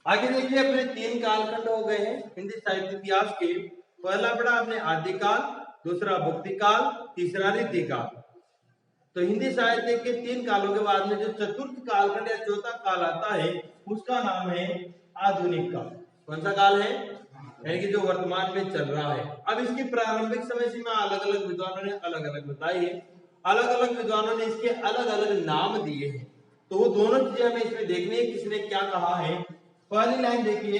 आगे देखिए अपने 3 कालखंड हो गए हैं हिंदी साहित्य इतिहास के। पहला पढ़ा आपने आदिकाल, दूसरा भक्तिकाल, तीसरा रीतिकाल। तो हिंदी साहित्य के 3 कालों के बाद में जो चतुर्थ कालखंड या चौथा काल आता है उसका नाम है आधुनिक काल। कौन सा काल है? यानी कि जो वर्तमान में चल रहा है। अब इसकी प्रारंभिक समय सीमा अलग अलग विद्वानों ने अलग अलग बताई है। अलग अलग विद्वानों ने इसके अलग अलग नाम दिए हैं। तो वो दोनों चीजें हमें इसमें देखनी है किसने क्या कहा है। पहली लाइन देखिए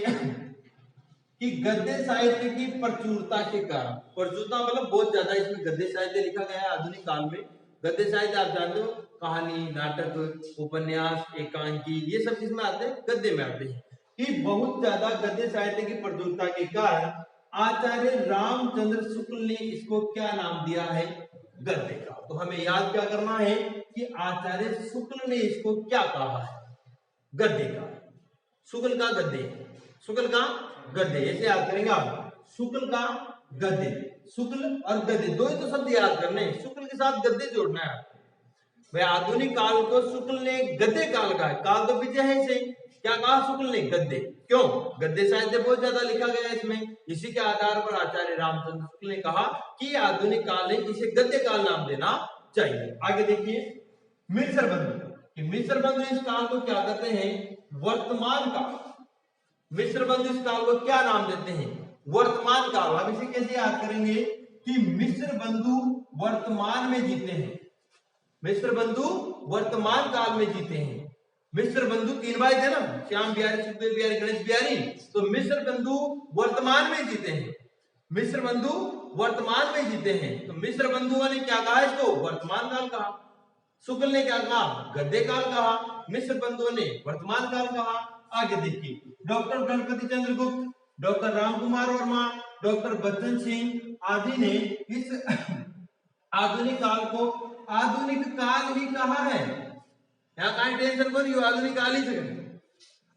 कि गद्य साहित्य की प्रचुरता के कारण, प्रचुरता मतलब बहुत ज्यादा इसमें गद्य साहित्य लिखा गया है आधुनिक काल में। गद्य साहित्य आप जानते हो, कहानी, नाटक, उपन्यास, एकांकी, ये सब इसमें आते हैं, गद्य में आते हैं। कि बहुत ज्यादा गद्य साहित्य की प्रचुरता के कारण आचार्य रामचंद्र शुक्ल ने इसको क्या नाम दिया है? गद्य का। तो हमें याद क्या करना है कि आचार्य शुक्ल ने इसको क्या कहा है? गद्य का। शुक्ल का गद्य, शुक्ल का गद्य, ऐसे याद करेंगे आप। शुक्ल का गद्य, शुक्ल और गद्य दो ही तो शब्द याद करने, शुक्ल के साथ गद्य जोड़ना है आपको। भाई आधुनिक काल को शुक्ल ने गद्य काल कहा है। काल तो पीछे है इसे, क्या कहा शुक्ल ने? गद्य। क्यों? गद्य साहित्य बहुत ज्यादा लिखा गया है इसमें। इसी के आधार पर आचार्य रामचंद्र शुक्ल ने कहा कि आधुनिक काल है, इसे गद्य काल नाम देना चाहिए। आगे देखिए मिश्र बंधु। मिश्र बंधु इस काल को क्या कहते हैं? वर्तमान काल। मिश्र बंधु इस काल को क्या नाम देते हैं? वर्तमान काल। अब इसे कैसे याद करेंगे कि मिश्र बंधु वर्तमान में जीते हैं। मिश्र बंधु वर्तमान काल में जीते हैं। मिश्र बंधु 3 भाई थे ना, श्याम बिहारी, सुखदेव बिहारी, गणेश बिहारी। तो मिश्र बंधु वर्तमान में जीते हैं। मिश्र बंधु वर्तमान में जीते हैं। तो मिश्र बंधुओं ने क्या कहा? इसको वर्तमान काल कहा। शुक्ल ने क्या कहा? गद्य काल कहा। मिश्र बंधुओं ने वर्तमान काल कहा। आगे देखिए डॉक्टर गणपति चंद्र गुप्त, डॉक्टर रामकुमार वर्मा, डॉक्टर बच्चन सिंह आदि ने इस आधुनिक काल को आधुनिक काल ही कहा है। यहाँ कहीं टेंशन को नहीं, आधुनिक काल ही से।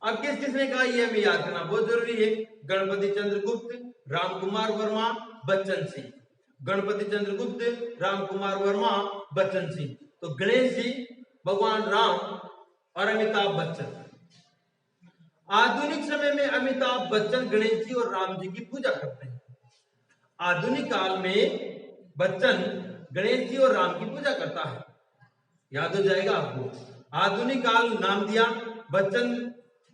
अब किस किसने कहा ये हमें याद करना बहुत जरूरी है। गणपति चंद्र गुप्त, रामकुमार वर्मा, बच्चन सिंह। गणपति चंद्र गुप्त, रामकुमार वर्मा, बच्चन सिंह। तो गणेश जी, भगवान राम और अमिताभ बच्चन। आधुनिक समय में अमिताभ बच्चन गणेश जी और राम जी की पूजा करते हैं। आधुनिक काल में बच्चन गणेश जी और राम की पूजा करता है। याद हो जाएगा आपको। आधुनिक काल नाम दिया, बच्चन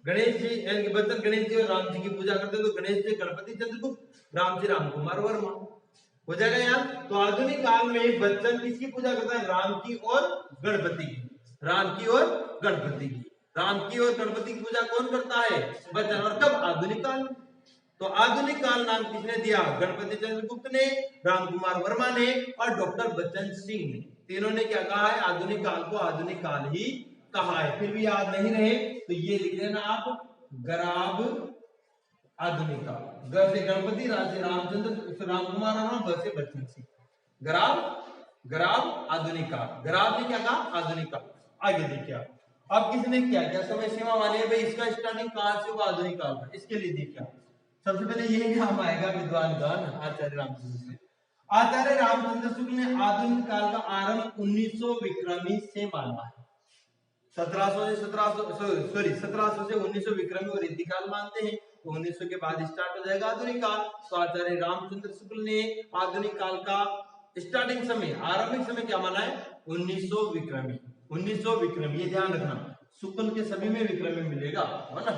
गणेश जी, यानी कि बच्चन गणेश जी और राम जी की पूजा करते हैं। तो गणेश जी गणपति चंद्रगुप्त, राम जी रामकुमार वर्मा। हो जाएगा यार। तो आधुनिक काल में बच्चन किसकी पूजा करता है? राम की और गणपति की। राम की और गणपति की। राम की और गणपति की पूजा कौन करता है? बच्चन। और कब? आधुनिक काल। तो आधुनिक काल नाम किसने दिया? गणपति चंद्रगुप्त ने, रामकुमार वर्मा ने और डॉक्टर बच्चन सिंह ने। तीनों ने क्या कहा है? आधुनिक काल को आधुनिक काल ही कहा है। फिर भी याद नहीं रहे तो ये लिख देना आप, गराब आधुनिक काल। ग से गणपति, रा से रामचंद्र, रामकुमार वर्मा, ब से बच्चन सिंह। गराब आधुनिक काल। गराब ने क्या कहा? आधुनिक काल। आगे देखिए आप। अब किसने क्या क्या समय सीमा वाले है भाई, इसका स्टार्टिंग कहां से हुआ आधुनिक काल का, इसके लिए देखिए आप। सबसे पहले ये नाम आएगा विद्वान गण आचार्य रामचंद्र शुक्ल। आचार्य रामचंद्र शुक्ल ने आधुनिक काल का आरंभ 1900 विक्रमी से माना है। 1700 से 1900 विक्रमी और रीति काल मानते हैं। तो 1900 के बाद स्टार्ट हो जाएगा आधुनिक काल। तो आचार्य रामचंद्र शुक्ल ने आधुनिक काल का स्टार्टिंग समय, आरंभिक समय क्या माना है? 1900 विक्रमी। 1900 विक्रमी, ये ध्यान रखना, शुक्ल के सभी में विक्रमी मिलेगा, है ना।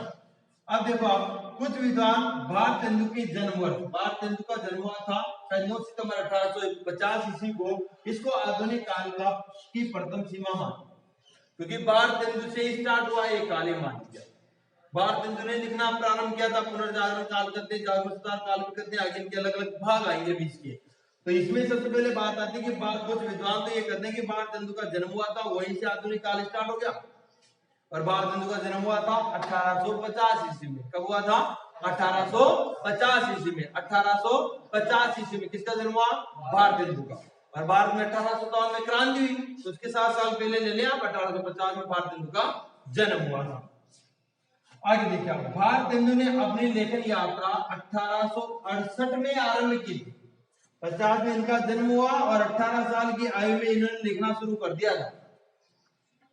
अब देखो आप, कुछ विद्वान भारतेंदु के जन्म वर्ष, भारतेंदु का जन्म हुआ था 9 सितंबर 1850 ईस्वी को, इसको आधुनिक काल का की प्रथम सीमा माना, क्योंकि भारतेंदु से स्टार्ट हुआ ये काल मान लिया। भारतेंदु ने लिखना प्रारंभ किया था। पुनर्जागरण काल करते, जागरूकता काल भी करते, आगे इनके अलग अलग भाग आएंगे बीच के। तो इसमें सबसे पहले बात आती है कि कुछ विद्वान तो ये कहते हैं कि भारतेंदु का जन्म हुआ था, वहीं से आधुनिक काल स्टार्ट हो गया। और भारतेंदु का जन्म हुआ था 1850 ईस्वी में। कब हुआ था? 1850 ईस्वी में। 1850 ईस्वी में किसका जन्म हुआ? भारतेंदु का। और भारत में 1857 में क्रांति हुई, तो उसके 7 साल पहले ले लिया, 1850 में भारतेंदु का जन्म हुआ था। आगे देखिए, भारतेंदु ने अपनी लेखन यात्रा 1868 में आरंभ की थी। 50 में इनका जन्म हुआ और 18 साल की आयु में इन्होंने लिखना शुरू कर दिया था।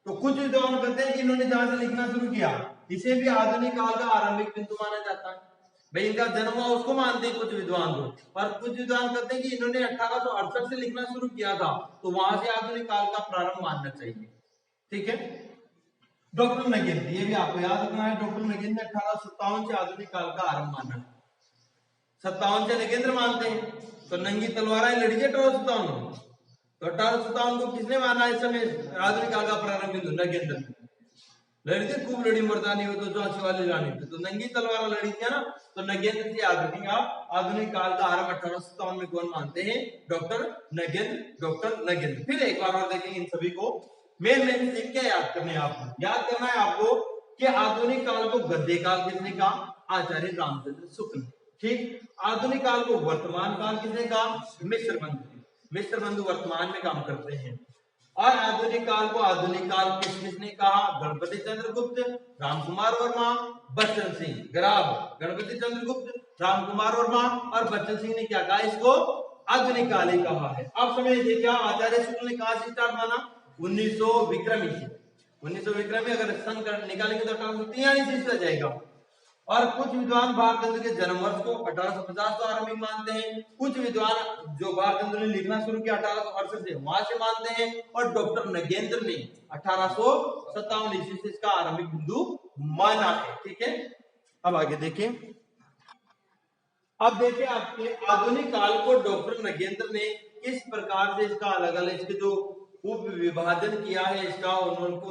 तो कुछ विद्वान कहते हैं कि इन्होंने जहां से लिखना शुरू किया, इसे भी आधुनिक काल का आरंभिक बिंदु माना जाता है। भाई इनका जन्म हुआ उसको मानते हैं कुछ विद्वान को, और कुछ विद्वान कहते हैं कि इन्होंने 1868 से लिखना शुरू किया था, तो वहां से आधुनिक काल का प्रारंभ मानना चाहिए। ठीक है। डॉक्टर नगेंद्र, ये भी आपको याद रखना है, डॉक्टर नगेंद्र ने 1857 से आधुनिक काल का आरंभ माना है। 57 से नगेंद्र मानते हैं, तो नंगी तलवारें लड़ी है 1857 में, तो 1857 को किसने माना इस समय आधुनिक काल का प्रारंभ बिंदु? नगेंद्र ने लड़ी थी, खूब लड़ी मर्दानी हो तो झांसी वाली रानी थी, तो नंगी तलवार लड़ी थी ना, तो नगेंद्र से याद रखेंगे आप। आधुनिक काल का आरंभ 1857 में कौन मानते हैं? Doctor Nagendra, doctor Nagendra. फिर एक बार और देखेंगे इन सभी को। मेन मेन चीज क्या याद करने आपको? याद करना है आपको कि आधुनिक काल को गद्य काल किसने कहा? आचार्य रामचंद्र शुक्ल। ठीक। आधुनिक काल को वर्तमान काल किसने कहा? मिश्र बंधु। मिश्र बंधु वर्तमान में काम करते हैं। और आधुनिक काल को आधुनिक काल किसने कहा? गणपति चंद्रगुप्त, रामकुमार वर्मा, बच्चन सिंह। ग्राफ गणपति चंद्रगुप्त, रामकुमार वर्मा और बच्चन सिंह ने क्या कहा? इसको आधुनिक काल ही कहा है। अब समझिए क्या आचार्य शुक्ल ने कहा से स्टार्ट माना? 1900 विक्रमी से। 1900 विक्रमी अगर सन निकालेंगे तो 1843 से जाएगा। और कुछ विद्वान भारतेंदु के जन्म वर्ष को 1850 को आरंभिक मानते हैं। कुछ विद्वान जो भारतेंदु ने लिखना शुरू किया 1868 से वहां से मानते हैं। और डॉक्टर नगेंद्र ने 1857 ईस्वी से इसका आरंभिक बिंदु माना है। ठीक है। अब आगे देखें। अब देखिए आपके आधुनिक काल को डॉक्टर नगेंद्र ने किस प्रकार से इसका अलग अलग इसके जो उप विभाजन किया है इसका, उनको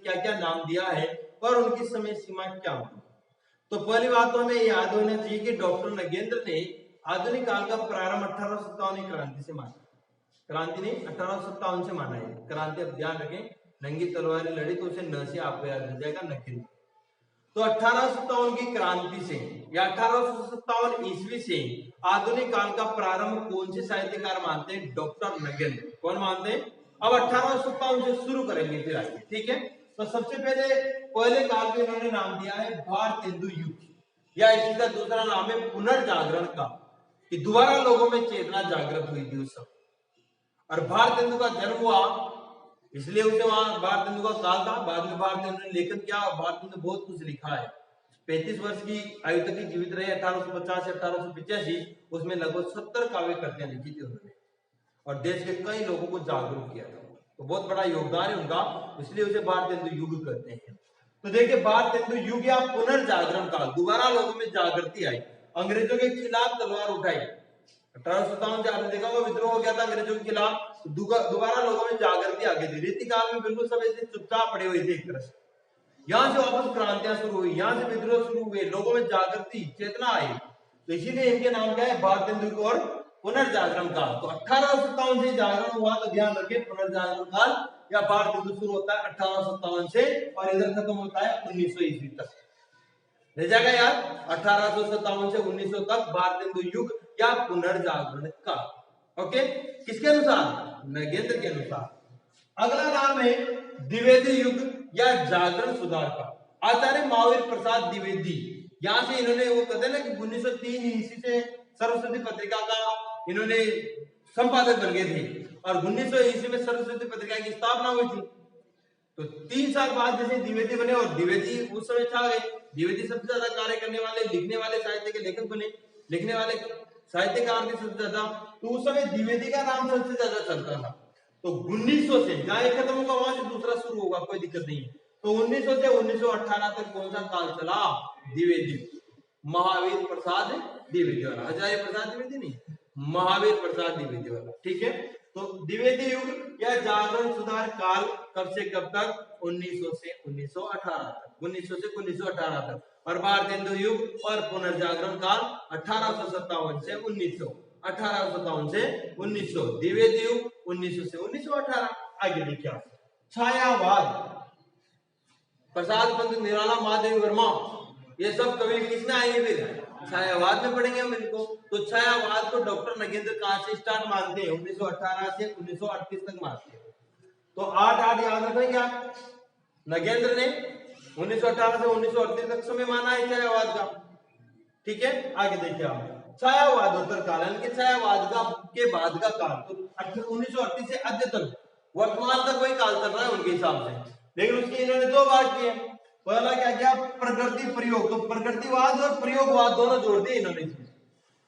क्या क्या नाम दिया है और उनकी समय सीमा क्या होगी। तो पहली बात तो हमें याद होना चाहिए कि डॉक्टर नगेंद्र ने आधुनिक काल का प्रारंभ 1857 क्रांति से माना। क्रांति नहीं, 1857 से माना है क्रांति। अब ध्यान रखें, नंगी तलवार लड़ी तो उसे न से आपको याद रह जाएगा नगेंद्र। तो 1857 की क्रांति से या 1857 ईस्वी से आधुनिक काल का प्रारंभ कौन से साहित्यकार मानते हैं? डॉक्टर नगेंद्र। कौन मानते हैं? अब 1857 से शुरू करेंगे फिर आगे। ठीक है। तो सबसे पहले काल को इन्होंने नाम दिया है भारतेंदु युग, या इसी का दूसरा नाम है पुनर्जागरण का, कि दोबारा लोगों में चेतना जागृत हुई थी उस समय। और भारतेंदु का जन्म हुआ इसलिए उसे वहां भारतेंदु का काल था। बाद में भारतेंदु ने लेखन किया, भारतेंदु बहुत कुछ लिखा है। 35 वर्ष की आयु तक की जीवित रहे, 1850 से 1885, उसमें लगभग 70 काव्य कृतियां लिखी थी उन्होंने और देश के कई लोगों को जागरूक किया था। तो बहुत बड़ा योगदान है उनका, इसलिए उसे भारतेंदु युग कहते हैं। तो देखिए भारतेंदु युग या पुनर्जागरण काल, दोबारा लोगों में जागृति आई, अंग्रेजों के खिलाफ तलवार उठाई। 1857 से आपने देखा होगा विद्रोह हो गया था अंग्रेजों के खिलाफ, दोबारा लोगों में जागृति आ गई थी। रीतिकाल में बिल्कुल सब ऐसे चुपचाप पड़े हुए थे एक तरह से। यहाँ से वापस क्रांतियां शुरू हुई, यहाँ से विद्रोह शुरू हुए, लोगों में जागृति चेतना आई। तो इसीलिए इनके नाम क्या है? भारतेंदु और पुनर्जागरण काल। तो 1857 से जागरण हुआ, तो ध्यान रखें पुनर्जागरण काल या भारतेंदु शुरू होता है 1857 से और इधर खत्म होता है 1900 ईस्वी तक। रह जाएगा यार, 1857 से 1900 तक भारतेंदु युग या पुनर्जागरण काल। ओके, किसके अनुसार? नगेंद्र के अनुसार। अगला नाम है द्विवेदी युग या जागरण सुधार का। आचार्य महावीर प्रसाद द्विवेदी, यहां से इन्होंने वो कहते हैं ना कि 1903 ईस्वी से सरस्वती पत्रिका का इन्होंने संपादक बन गए थे और 1900 ईस्वी में सरस्वती पत्रिका की स्थापना हुई थी। तो 3 साल बाद जैसे द्विवेदी बने और द्विवेदी उस समय छा गए। द्विवेदी सबसे ज्यादा कार्य करने वाले, लिखने वाले साहित्य के लेखक बने, लिखने वाले साहित्यकार थे सबसे ज्यादा। तो उस समय द्विवेदी का नाम सबसे ज्यादा चलता था। तो 1900 से जहां एक खत्म होगा वहां से दूसरा शुरू होगा, कोई दिक्कत नहीं है। तो 1900 से 1918 तक कौन सा काल चला? द्विवेदी, महावीर प्रसाद द्विवेदी वाला। आचार्य प्रसाद द्विवेदी नहीं, महावीर प्रसाद द्विवेदी वाला। ठीक है। तो द्विवेदी युग या जागरण सुधार काल कब से कब तक? 1900 से 1918 तक। 1900 से 1918 तक। और भारतेंदु युग और पुनर्जागरण काल 1857 से 1900, 1857 से 1900। द्विवेदी युग 1900 से 1918। आगे देखिए छायावाद, प्रसाद पंत, निराला, महादेव वर्मा, ये सब कवि किसमें आएंगे? फिर छायावाद में पढ़ेंगे हम इनको। तो छायावाद को डॉक्टर नगेंद्र कहां से स्टार्ट मानते हैं? 1918 से 1938 तक मानते हैं। तो 8 याद रखें क्या? नगेंद्र ने 1918 से 1938 तक समय माना है छायावाद का। ठीक है। आगे देखिए आप छायावादोत्तर काल, यानी छायावाद का के बाद का काल। तो 1938 से अद्यतन वर्तमान तक वही काल चल रहा है उनके हिसाब से, लेकिन उसके इन्होंने 2 भाग किए। पहला क्या किया, प्रकृति प्रयोग, तो प्रकृतिवाद और प्रयोगवाद दोनों जोड़ दिए इन्होंने।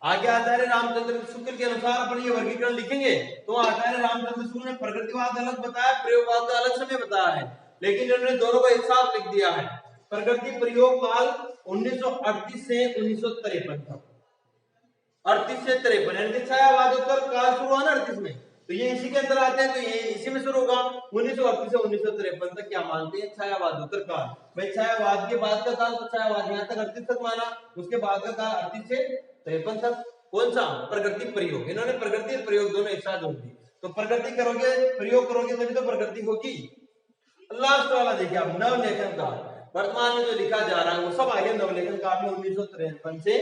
आगे आचार्य रामचंद्र शुक्ल के अनुसार अपन ये वर्गीकरण लिखेंगे, तो आचार्य रामचंद्र शुक्ल ने प्रकृतिवाद अलग बताया, प्रयोगवाद का अलग समय बताया है, लेकिन इन्होंने दोनों को एक साथ लिख दिया है। प्रकृति प्रयोग काल 1938 से 1953 तक, 38 से 53 यानी छायावादोत्तर काल शुरू हुआ ना 38 में, तो ये इसी के अंदर आते हैं, तो ये इसी में शुरू होगा। 1938 से 1953 तक क्या मानते हैं, छायावादोत्तर काल। भाई छायावाद के बाद का काल तो छायावाद यहाँ तक 38 तक माना, उसके बाद का काल 38 से 53 तक। कौन सा, प्रकृति प्रयोग, इन्होंने प्रकृति और प्रयोग दोनों एक साथ जोड़ दी। तो प्रकृति करोगे प्रयोग करोगे तभी तो प्रकृति होगी। लास्ट वाला देखिए आप, नवलेखन काल, वर्तमान में जो लिखा जा रहा है वो सब आगे नवलेखन काल में 1953 से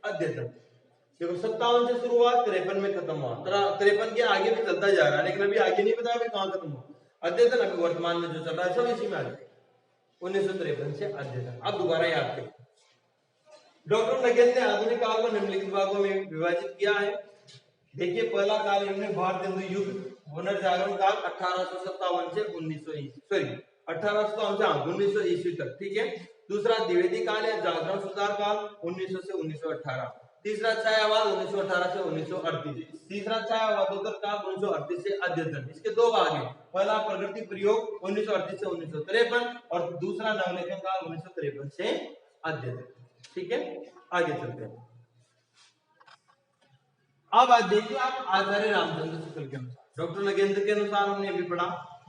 अद्यतन। देखो 57 से शुरू हुआ, 53 में खत्म हुआ, 53 के आगे भी चलता जा रहा है, लेकिन अभी आगे नहीं पता कहां खत्म हुआ। अद्यतन अभी वर्तमान में जो चल रहा है सब इसी में आ जाए, 1953 से अद्यतन। अब दोबारा याद करें, डॉक्टर नगेल ने आधुनिक काल को निम्नलिखित भागों में विभाजित किया है। देखिए पहला काल इन्होंने भारत हिंदू युग पुनर्जागरण काल 1857 से 1900 ईस्वी तक, ठीक है। दूसरा द्विवेदी काल या जागरण सुधार काल 1900 से 1918। तीसरा छायावाद 1918 से 1938। तीसरा छायावादोत्तर काल 1938 से अद्यतन। इसके दो भाग हैं, पहला प्रकृति प्रयोग 1938 से 1953 और दूसरा नवलेखन काल 1953 से अद्यतन, ठीक है। आगे चलते हैं। अब देखिए आप आचार्य रामचंद्र शुक्ल के अनुसार, डॉक्टर नगेंद्र के अनुसार हमने अभी पढ़ा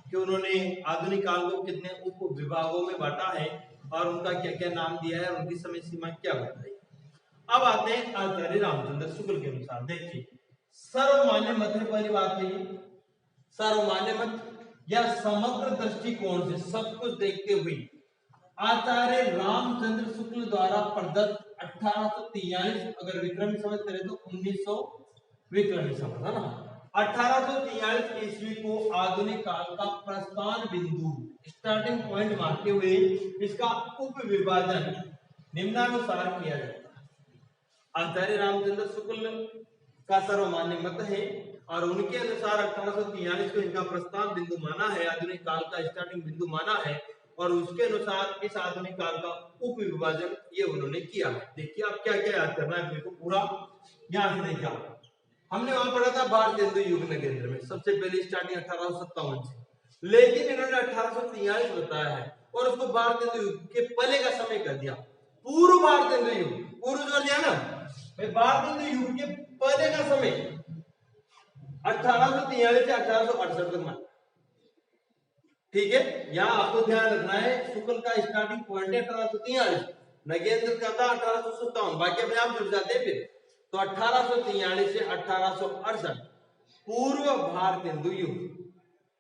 कि उन्होंने आधुनिक काल को कितने उप विभागों में बांटा है और उनका क्या क्या नाम दिया है, उनकी समय सीमा क्या बताई। अब आते हैं आचार्य रामचंद्र शुक्ल के अनुसार। देखिए सर्वमान्य मत है, पहली बात है ये सर्वमान्य मत या समग्र दृष्टिकोण से सब कुछ देखते हुए आचार्य रामचंद्र शुक्ल द्वारा प्रदत्त 1843, अगर विक्रमी समझ करें तो 1900 विक्रमी समझ है ना, 1843 ईस्वी को आधुनिक काल का प्रस्थान बिंदु स्टार्टिंग पॉइंट मानते हुए इसका उप विभाजन निम्नानुसार किया जाता है। आचार्य रामचंद्र शुक्ल का सर्वमान्य मत है और उनके अनुसार 1843 को इनका प्रस्थान बिंदु माना है, आधुनिक काल का स्टार्टिंग बिंदु माना है और उसके अनुसार इस आधुनिक काल का उप विभाजन ये उन्होंने किया है। देखिए आप क्या क्या याद करना है मेरे को पूरा यहाँ से देखिए। हमने वहां पढ़ा था भारत हिंदू युग नगेंद्र में सबसे पहले स्टार्टिंग 1857 से, लेकिन इन्होंने 1843 बताया है और उसको भारत हिंदू युग के पहले का समय कर दिया, पूर्व भारत हिंदू युग, पूर्व जोड़ दिया ना भाई, भारत हिंदू युग के पहले का समय 1843 से 1868 तक माना, ठीक है। यहाँ आपको ध्यान रखना है शुक्ल का स्टार्टिंग पॉइंट है 1843, नगेंद्र का था 1857, बाकी अपने आप जुड़ जाते हैं फिर। तो 1843 से 1868 पूर्व भारत हिंदू युग,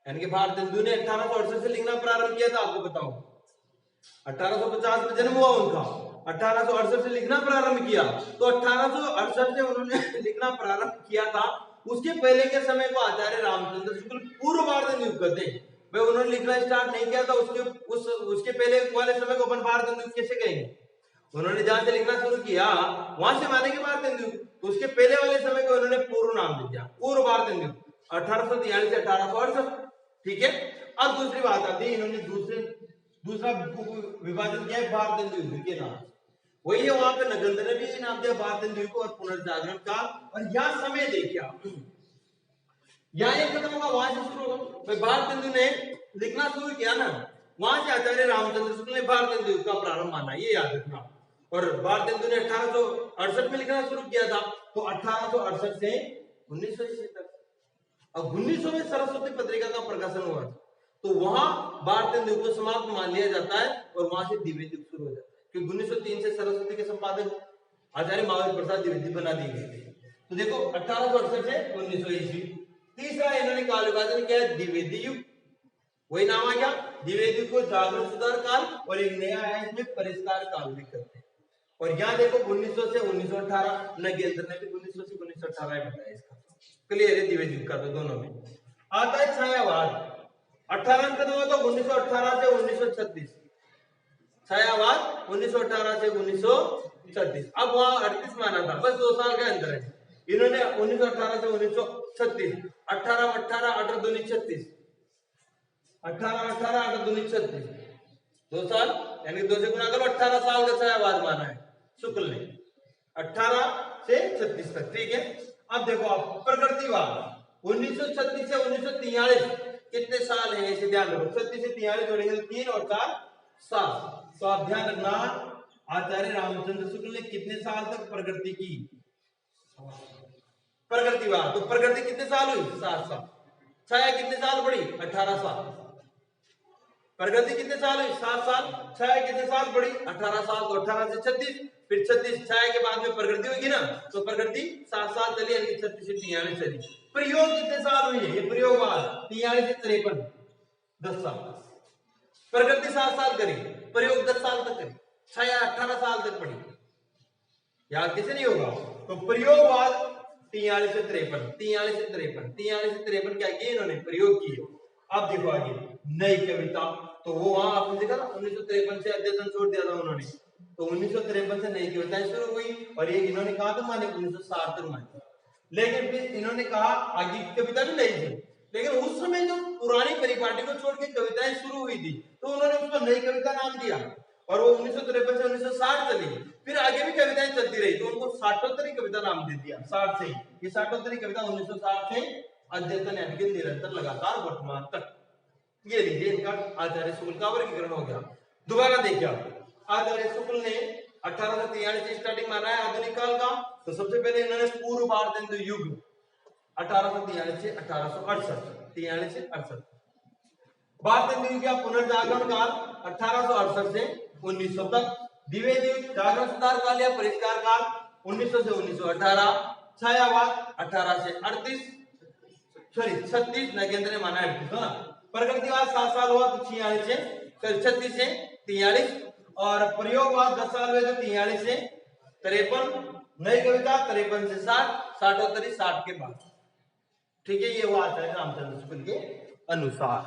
यानी कि भारत हिंदू ने 1868 से लिखना प्रारंभ किया था, आपको बताऊं 1850 में जन्म हुआ उनका, 1868 से लिखना प्रारंभ किया, तो 1868 से उन्होंने लिखना प्रारंभ किया था। उसके पहले के समय को आचार्य रामचंद्र शुक्ल पूर्व भारत हिंदू युग कहते हैं। भाई उन्होंने लिखना स्टार्ट नहीं किया था, उसके पहले वाले समय को अपन भारत हिंदू कैसे कहेंगे, उन्होंने जहां से लिखना शुरू किया वहां से मानेंगे भारत हिंदू, तो उसके पहले वाले समय को उन्होंने पूर्व नाम दे दिया, पूर्व भारत हिंदू 1843 से 1868, ठीक है। अब दूसरी बात आती है, इन्होंने दूसरा विभाजन किया है भारत हिंदू युग के नाम, वही है वहां पे नगेंद्र ने भी नाम दिया भारत हिंदू युग और पुनर्जागरण काल। और यहाँ समय देखिए, यहाँ एक खत्म होगा वहां से शुरू होगा। भारत हिंदू ने लिखना शुरू किया ना, वहां से आचार्य रामचंद्र शुक्ल ने भारत हिंदू युग का प्रारंभ माना, ये याद रखना। और भारत हिंदू ने 1868 में लिखना शुरू किया था, तो 1868 से 1900 ईस्वी तक। अब 1900 में सरस्वती पत्रिका का प्रकाशन हुआ, तो वहां भारत हिंदू युग को समाप्त मान लिया जाता है और वहां से द्विवेदी युग शुरू हो जाता है, क्योंकि 1903 से सरस्वती के संपादक आचार्य महावीर प्रसाद द्विवेदी बना दिए गए थे। तो देखो 1868 से 1900 ईस्वी। तीसरा इन्होंने काल विभाजन किया है द्विवेदी युग, वही नाम आ गया द्विवेदी को जागरण सुधार काल, और एक नया है इसमें परिष्कार काल भी करते हैं। और यहाँ देखो 1900 से 1918, नगेंद्र ने भी 1900 से 1918 बताया, इसका क्लियर है द्विवेदी युग का। तो दोनों में आता है छायावाद, 18 में खत्म हुआ तो 1918 से 1936, छायावाद 1918 से 1936। अब वहां 38 माना था, बस 2 साल का अंतर है। इन्होंने 1918 से 1936, 18 18 18 दूनी 36, 18 18 8 दूनी 36, 2 साल यानी 2 से गुना करो, 18 साल का छायावाद माना है शुक्ल ने, 18 से 36 तक। ठीक है, अब देखो आप प्रकृतिवाद 1936 से 1943 कितने साल है इसे ध्यान रखो। 36 से 43 जोड़ेंगे तो 3 और 4 7। तो आप ध्यान रखना आचार्य रामचंद्र शुक्ल ने कितने साल तक प्रकृति की, प्रकृतिवाद। तो प्रकृति कितने साल हुई, 7 साल। छाया कितने साल बढ़ी, 18 साल। प्रगति कितने साल हुई, 7 साल। छाया कितने साल बढ़ी, 18 साल। तो 18 से 36, फिर 36 छाया के बाद में प्रगति होगी ना, तो प्रगति 7 साल चली, यानी 36 से 43 चली। प्रयोग कितने साल हुई है, ये प्रयोगवाद 43 से 53 10 साल। प्रगति 7 साल करी, प्रयोग 10 साल तक करी, छाया 18 साल तक पड़ी। याद कैसे नहीं होगा। तो प्रयोगवाद 43 से 53, 43 से 53, 43 से 53 क्या किए इन्होंने, प्रयोग किए। अब देखो आगे नई कविता, तो वो वहां आपने देखा ना 1953 से अध्ययन छोड़ दिया था उन्होंने, तो 1953 से नई कविताएं शुरू हुई, और ये इन्होंने कहा था माने 1960 तक माने। लेकिन फिर इन्होंने कहा आगे की कविता भी नई थी, लेकिन उस समय जो पुरानी परिपाटी को छोड़ के कविताएं शुरू हुई थी, तो उन्होंने उसको नई कविता नाम दिया, और वो 1953 से 1960 चली। फिर आगे भी कविताएं चलती रही, तो उनको साठोत्तरी कविता नाम दे दिया, 60 से। ये साठोत्तरी कविता 1960 से अद्यतन यानी कि निरंतर लगातार वर्तमान तक। ये लीजिए इनका आचार्य शुक्ल का वर्गीकरण हो गया। दोबारा देखिए आप, आचार्य शुक्ल ने 1843 से स्टार्टिंग माना है आधुनिक काल का। तो सबसे पहले इन्होंने पूर्व भारतेंदु युग 1843 से 1868, 43 से 68। भारतेंदु युग का पुनर्जागरण काल 1868 से 1900 तक। द्विवेदी युग जागरण सुधार काल या परिष्कार काल 1900 से 1918। छायावाद 18 से 38, सॉरी 36, नगेंद्र ने माना 38 ना। प्रगतिवाद 7 साल हुआ तो 46 से 36 से 43, और प्रयोगवाद 10 साल हुए तो 43 से 53। नई कविता 53 से 60, साठोत्तरी 60 के बाद। ठीक है, ये हुआ आचार्य रामचंद्र शुक्ल के अनुसार।